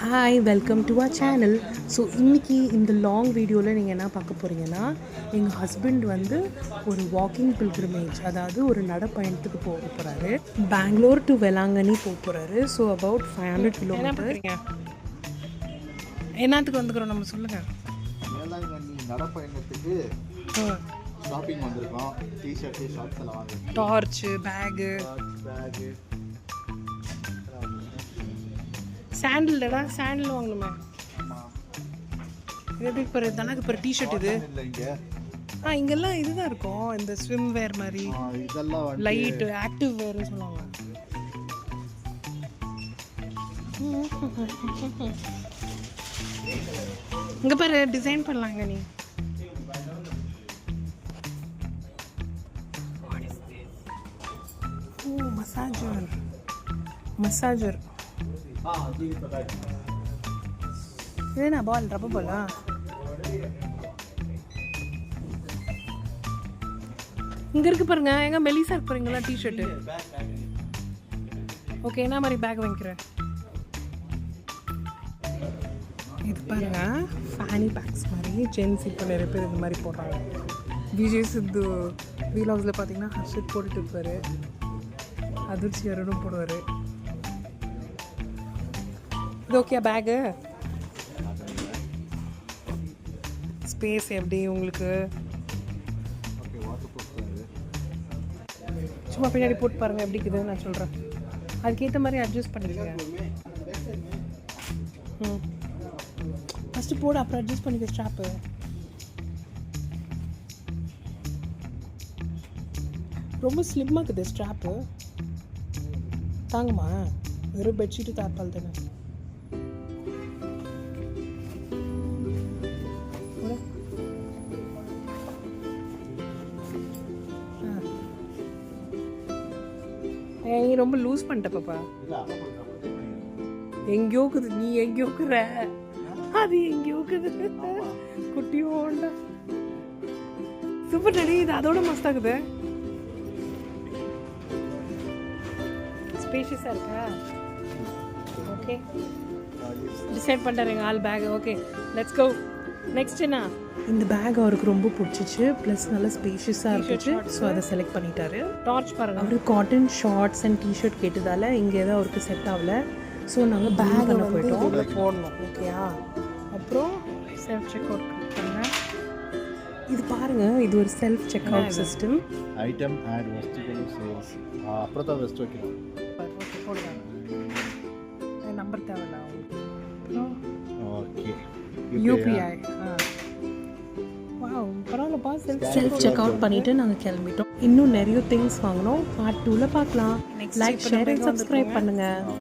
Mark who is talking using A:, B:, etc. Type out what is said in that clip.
A: Hi welcome to our channel. So இன்றைக்கி இந்த long வீடியோவில் நீங்கள் என்ன பார்க்க போகிறீங்கன்னா, எங்கள் ஹஸ்பண்ட் வந்து ஒரு வாக்கிங் பில்கிரிமேஜ், அதாவது ஒரு நடப்பயணத்துக்கு போக போகிறாரு. பெங்களூர் டு வேளாங்கண்ணி போக போகிறாரு. So about 500 kilometre. என்னத்துக்கு வந்துக்கிறோம் நம்ம சொல்லுங்கள்.
B: வேளாங்கண்ணி நடப்பயணத்துக்கு ஷாப்பிங் வந்திருக்கோம். டிஷர்ட்டு ஷார்ட்ஸ் எல்லாம் வாங்கிருக்கோம்.
A: டார்ச்சு, பேகு, சாண்டில்டா சாண்டில் வாங்கணுமே. இது எப்படி இப்போ தனக்கு இப்போ டிஷர்ட் இது இங்கெல்லாம் இதுதான் இருக்கும். இந்த ஸ்விம் வேர் மாதிரி
B: இதெல்லாம்
A: லைட் ஆக்டிவ் வேர்னு சொல்லுவாங்க. இங்கே பாரு டிசைன் பண்ணலாங்க. நீ மசாஜர் மசாஜர் இதுனா பால் ரப்பர் பாலா? இங்கே இருக்கு பாருங்க. எங்க மெலிசா இருக்கு பாருங்களா டிஷர்ட்டு. ஓகே, என்ன மாதிரி பேக் வாங்கிக்கிறேன். இது பாருங்க, ஃபேனி பேக்ஸ் மாதிரி ஜென்ஸ் இப்போ நிறைய பேர் இந்த மாதிரி போடுறாங்க. விஜய் சித்து வீலாக்ஸில் பார்த்தீங்கன்னா ஹர்ஷித் போட்டுட்டு இருப்பார். அதிர்ச்சி அருணும் போடுவார். இது ஓகே பேகு? ஸ்பேஸ் எப்படி உங்களுக்கு? சும்மா பின்னாடி போட்டு பாருங்கள் எப்படி இருக்குதுன்னு நான் சொல்கிறேன். அதுக்கேற்ற மாதிரி அட்ஜஸ்ட் பண்ணிக்கோங்க. ஃபஸ்ட்டு போடு, அப்புறம் அட்ஜஸ்ட் பண்ணிக்க ஸ்ட்ராப்பு. ரொம்ப ஸ்லிம்மாக இருக்குது ஸ்ட்ராப்பு. தாங்கம்மா, வெறும் பெட்ஷீட்டு தார்பால் தானே. நீ ரொம்ப லூஸ் பண்ணிட்ட பாப்பா. எங்கேயோ இருக்குது, நீ எங்கேயோ இருக்கிற, அது எங்கேயோ இருக்குது. குட்டியோண்டா சூப்பர் நடி. இது அதோட மஸ்தா இருக்குது. ஸ்பேஷியஸாக இருக்கா? ஓகே, டிசைட் பண்ணிட்டாருங்க all bag. Okay, let's go. Next என்ன? இந்த பேக் அவருக்கு ரொம்ப பிடிச்சிச்சு, ப்ளஸ் நல்லா ஸ்பேஷியஸாக இருந்துச்சு. ஸோ அதை செலக்ட் பண்ணிட்டாரு. டார்ச் பாருங்க. அவர் காட்டன் ஷார்ட்ஸ் அண்ட் டிஷர்ட் கேட்டதால் இங்கே எதாவது அவருக்கு செட் ஆகலை. ஸோ நாங்கள் பேக் பண்ண போயிட்டோம். போடணும். ஓகேயா? அப்புறம் செல்ஃப் செக் அவுட் பண்ணேன். இது பாருங்கள், இது ஒரு self checkout system.
B: Item add வெஸ்டிபிள் சேல்ஸ். அப்புறம் தான் வெஸ்ட் வைக்கணும்.
A: ஓகே, போடுங்க. நம்பர் தேவையில்ல.
B: Okay,
A: UPI. பரவாயில்லப்பா. செல்ஃப் செக் அவுட் பண்ணிவிட்டு நாங்கள் கிளம்பிட்டோம். இன்னும் நிறைய திங்ஸ் வாங்கினோம். பார்ட் 2ல் பார்க்கலாம். லைக், ஷேர் அண்ட் சப்ஸ்கிரைப் பண்ணுங்கள்.